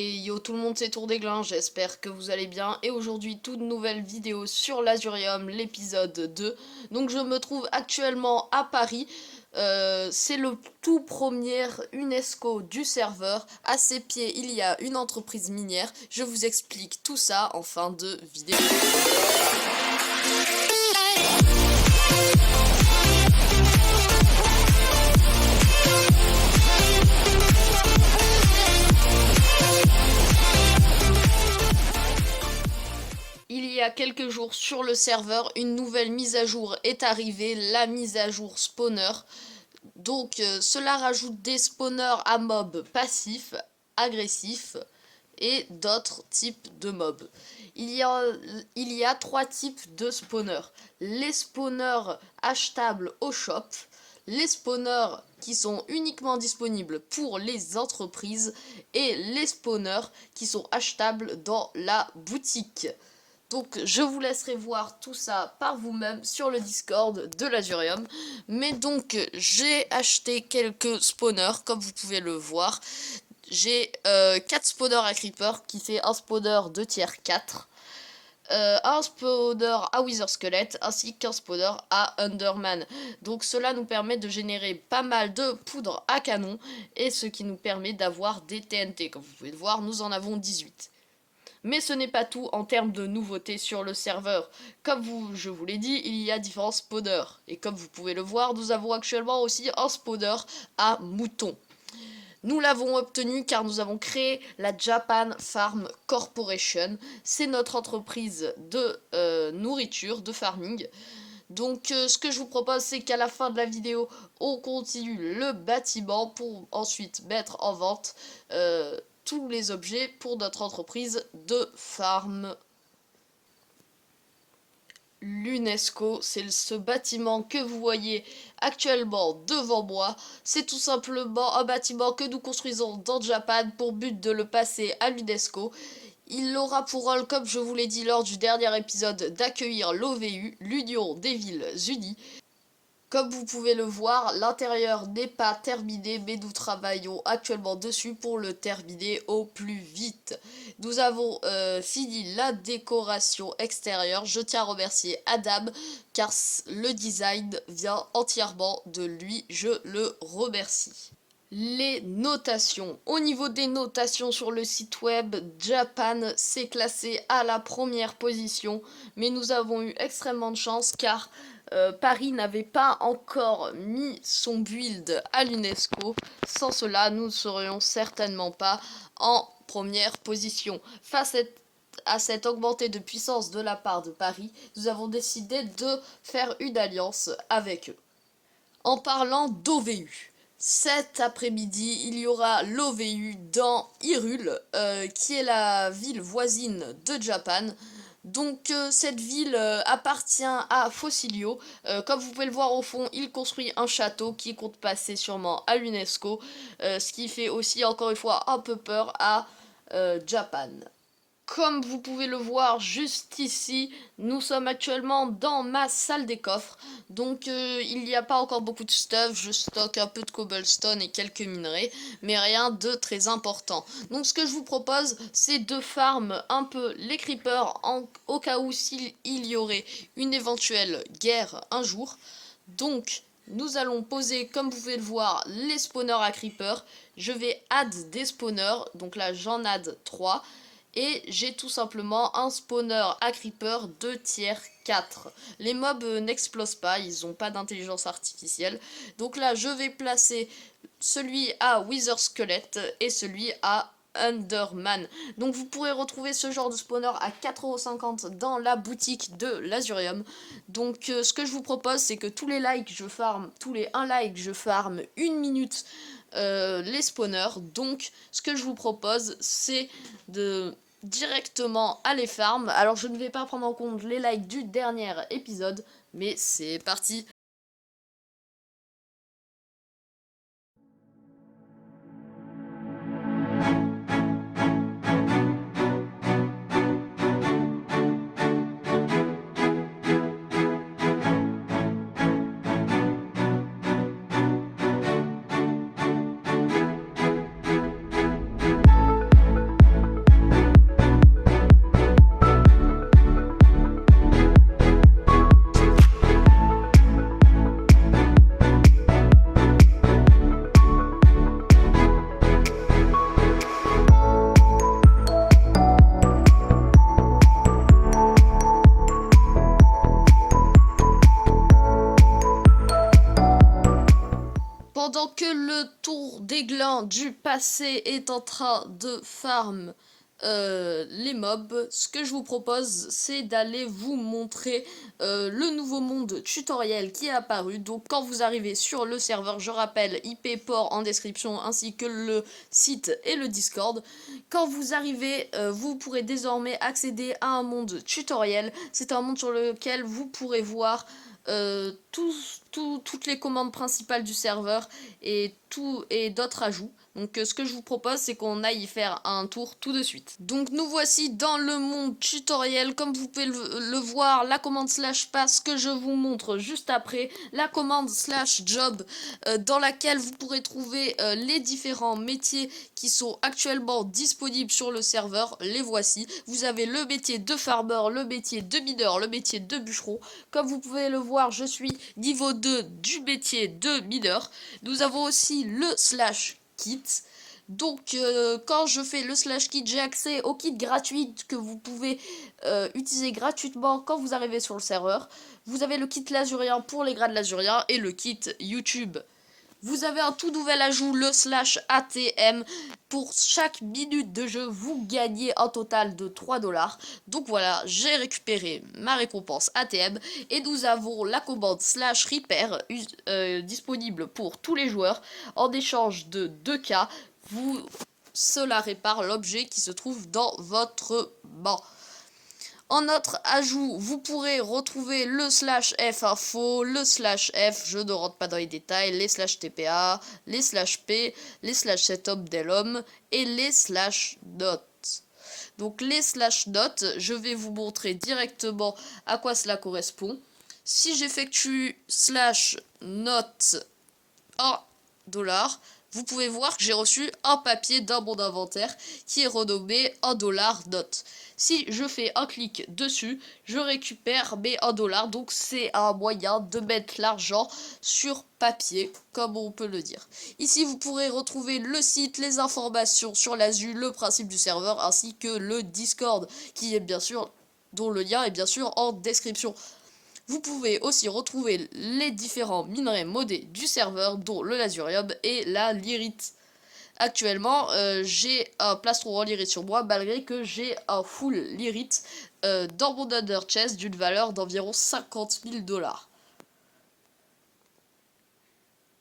Et yo tout le monde, c'est Tour des Glins, j'espère que vous allez bien. Et aujourd'hui, toute nouvelle vidéo sur l'Azurium, l'épisode 2. Donc je me trouve actuellement à Paris. C'est le tout premier UNESCO du serveur. À ses pieds, il y a une entreprise minière. Je vous explique tout ça en fin de vidéo. Il y a quelques jours sur le serveur, une nouvelle mise à jour est arrivée, la mise à jour spawner. Donc cela rajoute des spawners à mobs passifs, agressifs et d'autres types de mobs. Il y a trois types de spawners. Les spawners achetables au shop, les spawners qui sont uniquement disponibles pour les entreprises et les spawners qui sont achetables dans la boutique. Donc je vous laisserai voir tout ça par vous-même sur le Discord de l'Azurium. Mais donc j'ai acheté quelques spawners comme vous pouvez le voir. J'ai 4 spawners à Creeper qui fait un spawner de tier 4. Un spawner à Wither Skelett ainsi qu'un spawner à Underman. Donc cela nous permet de générer pas mal de poudre à canon et ce qui nous permet d'avoir des TNT. Comme vous pouvez le voir, nous en avons 18. Mais ce n'est pas tout en termes de nouveautés sur le serveur. Comme je vous l'ai dit, il y a différents spawners. Et comme vous pouvez le voir, nous avons actuellement aussi un spawner à mouton. Nous l'avons obtenu car nous avons créé la Japan Farm Corporation. C'est notre entreprise de nourriture, de farming. Donc ce que je vous propose, c'est qu'à la fin de la vidéo, on continue le bâtiment pour ensuite mettre en vente tous les objets pour notre entreprise de farm. L'UNESCO, c'est ce bâtiment que vous voyez actuellement devant moi. C'est tout simplement un bâtiment que nous construisons dans Japan pour but de le passer à l'UNESCO. Il aura pour rôle, comme je vous l'ai dit lors du dernier épisode, d'accueillir l'OVU, l'Union des Villes Unies. Comme vous pouvez le voir, l'intérieur n'est pas terminé, mais nous travaillons actuellement dessus pour le terminer au plus vite. Nous avons fini la décoration extérieure. Je tiens à remercier Adam, car le design vient entièrement de lui. Je le remercie. Les notations. Au niveau des notations sur le site web, Japan s'est classé à la première position, mais nous avons eu extrêmement de chance car Paris n'avait pas encore mis son build à l'UNESCO. Sans cela, nous ne serions certainement pas en première position. Face à cette augmentée de puissance de la part de Paris, nous avons décidé de faire une alliance avec eux. En parlant d'OVU, cet après-midi, il y aura l'OVU dans Hyrule, qui est la ville voisine de Japan. Donc cette ville appartient à Fossilio. Comme vous pouvez le voir au fond, il construit un château qui compte passer sûrement à l'UNESCO. Ce qui fait aussi encore une fois un peu peur à Japan. Comme vous pouvez le voir juste ici, nous sommes actuellement dans ma salle des coffres. Donc il n'y a pas encore beaucoup de stuff, je stocke un peu de cobblestone et quelques minerais, mais rien de très important. Donc ce que je vous propose, c'est de farm un peu les creepers au cas où s'il y aurait une éventuelle guerre un jour. Donc nous allons poser, comme vous pouvez le voir, les spawners à creepers. Je vais add des spawners, donc là j'en add 3. Et j'ai tout simplement un spawner à creeper de tier 4. Les mobs n'explosent pas, ils n'ont pas d'intelligence artificielle. Donc là, je vais placer celui à Wither Skelett et celui à Underman. Donc vous pourrez retrouver ce genre de spawner à 4,50€ dans la boutique de l'Azurium. Donc ce que je vous propose, c'est que tous les 1 like, je farm 1 minute les spawners. Donc ce que je vous propose, c'est de directement aller farm. Alors je ne vais pas prendre en compte les likes du dernier épisode, mais c'est parti. gens du passé est en train de farm les mobs, ce que je vous propose, c'est d'aller vous montrer le nouveau monde tutoriel qui est apparu. Donc quand vous arrivez sur le serveur, je rappelle IP port en description ainsi que le site et le Discord. Quand vous arrivez, vous pourrez désormais accéder à un monde tutoriel. C'est un monde sur lequel vous pourrez voir toutes les commandes principales du serveur et d'autres ajouts. Donc ce que je vous propose, c'est qu'on aille y faire un tour tout de suite. Donc nous voici dans le monde tutoriel. Comme vous pouvez le voir, la commande /pass que je vous montre juste après, la commande /job dans laquelle vous pourrez trouver les différents métiers qui sont actuellement disponibles sur le serveur. Les voici. Vous avez le métier de farmer, le métier de mineur, le métier de bûcheron. Comme vous pouvez le voir, je suis niveau 2 du métier de mineur. Nous avons aussi le /kit. Donc quand je fais le /kit, j'ai accès au kit gratuit que vous pouvez utiliser gratuitement quand vous arrivez sur le serveur. Vous avez le kit lazurien pour les grades lazuriens et le kit YouTube. Vous avez un tout nouvel ajout, le /ATM. Pour chaque minute de jeu, vous gagnez un total de 3 $. Donc voilà, j'ai récupéré ma récompense ATM. Et nous avons la commande /repair disponible pour tous les joueurs. En échange de 2K, cela répare l'objet qui se trouve dans votre banc. En autre ajout, vous pourrez retrouver le /f info, le /f, je ne rentre pas dans les détails, les /tpa, les /p, les /setup d'Elom et les /notes. Donc les /notes, je vais vous montrer directement à quoi cela correspond. Si j'effectue /note en $, vous pouvez voir que j'ai reçu un papier dans mon inventaire qui est renommé $note. Si je fais un clic dessus, je récupère mes $. Donc c'est un moyen de mettre l'argent sur papier, comme on peut le dire. Ici, vous pourrez retrouver le site, les informations sur l'ASU, le principe du serveur, ainsi que le Discord, dont le lien est bien sûr en description. Vous pouvez aussi retrouver les différents minerais modés du serveur, dont le lasurium et la lyrite. Actuellement, j'ai un plastron en lyrite sur moi, malgré que j'ai un full lyrite dans mon under chest d'une valeur d'environ 50 000 $.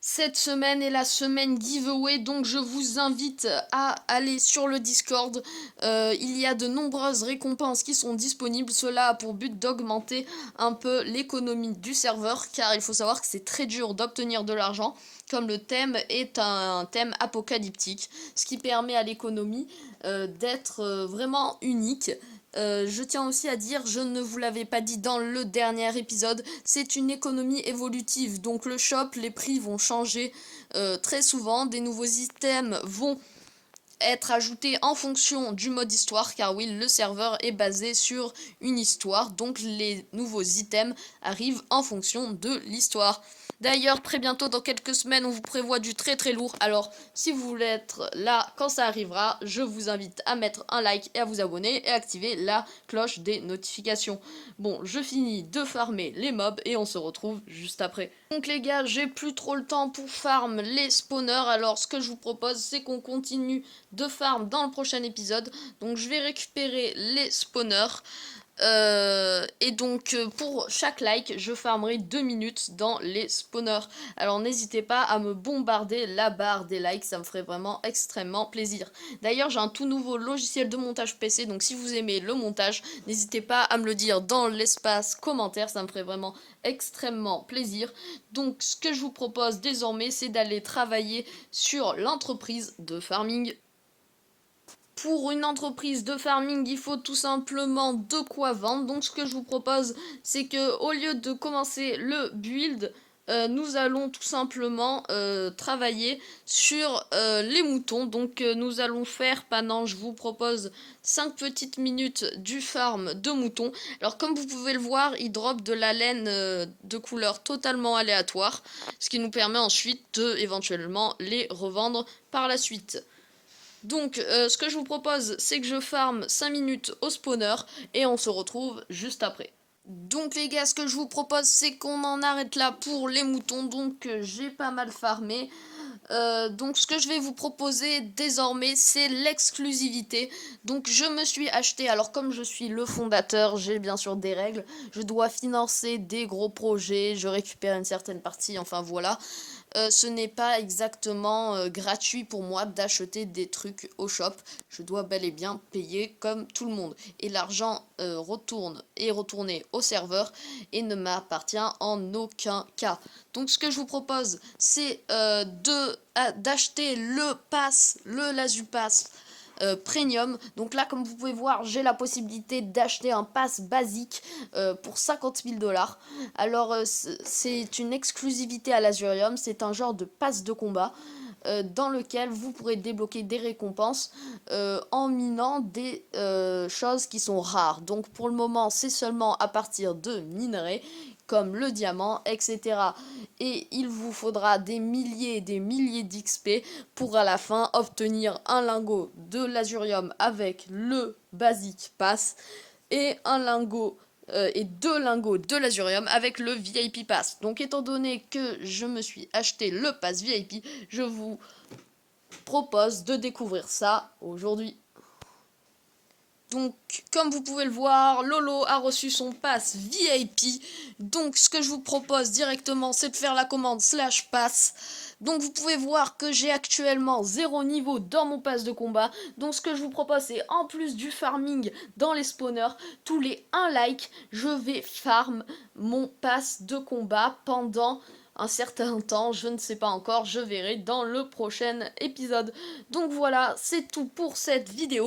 Cette semaine est la semaine giveaway, donc je vous invite à aller sur le Discord. Il y a de nombreuses récompenses qui sont disponibles. Cela a pour but d'augmenter un peu l'économie du serveur, car il faut savoir que c'est très dur d'obtenir de l'argent, comme le thème est un thème apocalyptique, ce qui permet à l'économie d'être vraiment unique. Je tiens aussi à dire, je ne vous l'avais pas dit dans le dernier épisode, c'est une économie évolutive, donc le shop, les prix vont changer très souvent, des nouveaux items vont être ajoutés en fonction du mode histoire, car oui, le serveur est basé sur une histoire, donc les nouveaux items arrivent en fonction de l'histoire. D'ailleurs, très bientôt, dans quelques semaines, on vous prévoit du très très lourd. Alors, si vous voulez être là quand ça arrivera, je vous invite à mettre un like et à vous abonner et activer la cloche des notifications. Bon, je finis de farmer les mobs et on se retrouve juste après. Donc les gars, j'ai plus trop le temps pour farm les spawners. Alors, ce que je vous propose, c'est qu'on continue de farm dans le prochain épisode. Donc, je vais récupérer les spawners. Et donc pour chaque like je farmerai 2 minutes dans les spawners. Alors n'hésitez pas à me bombarder la barre des likes, ça me ferait vraiment extrêmement plaisir. D'ailleurs j'ai un tout nouveau logiciel de montage PC, donc si vous aimez le montage, n'hésitez pas à me le dire dans l'espace commentaire, ça me ferait vraiment extrêmement plaisir. Donc ce que je vous propose désormais, c'est d'aller travailler sur l'entreprise de farming. Pour une entreprise de farming, il faut tout simplement de quoi vendre. Donc ce que je vous propose, c'est que au lieu de commencer le build, nous allons tout simplement travailler sur les moutons. Donc nous allons faire pendant, je vous propose 5 petites minutes du farm de moutons. Alors comme vous pouvez le voir, il drop de la laine de couleur totalement aléatoire, ce qui nous permet ensuite de éventuellement les revendre par la suite. Donc, ce que je vous propose, c'est que je farm 5 minutes au spawner et on se retrouve juste après. Donc les gars, ce que je vous propose, c'est qu'on en arrête là pour les moutons. Donc j'ai pas mal farmé. Donc ce que je vais vous proposer désormais, c'est l'exclusivité. Donc je me suis acheté, alors comme je suis le fondateur, j'ai bien sûr des règles. Je dois financer des gros projets, je récupère une certaine partie, enfin voilà. Ce n'est pas exactement gratuit pour moi d'acheter des trucs au shop. Je dois bel et bien payer comme tout le monde. Et l'argent est retourné au serveur et ne m'appartient en aucun cas. Donc ce que je vous propose, c'est d'acheter le pass, le LazuPass premium. Donc là, comme vous pouvez voir, j'ai la possibilité d'acheter un pass basique pour 50 000 $. Alors, c'est une exclusivité à l'Azurium. C'est un genre de pass de combat dans lequel vous pourrez débloquer des récompenses en minant des choses qui sont rares. Donc pour le moment, c'est seulement à partir de minerais comme le diamant, etc. Et il vous faudra des milliers et des milliers d'XP pour à la fin obtenir un lingot de l'Azurium avec le Basic Pass et un lingot et 2 lingots de l'Azurium avec le VIP Pass. Donc étant donné que je me suis acheté le Pass VIP, je vous propose de découvrir ça aujourd'hui. Donc, comme vous pouvez le voir, Lolo a reçu son pass VIP. Donc, ce que je vous propose directement, c'est de faire la commande /pass. Donc, vous pouvez voir que j'ai actuellement 0 niveau dans mon pass de combat. Donc, ce que je vous propose, c'est en plus du farming dans les spawners, tous les 1 like, je vais farm mon pass de combat pendant un certain temps, je ne sais pas encore, je verrai dans le prochain épisode. Donc voilà, c'est tout pour cette vidéo.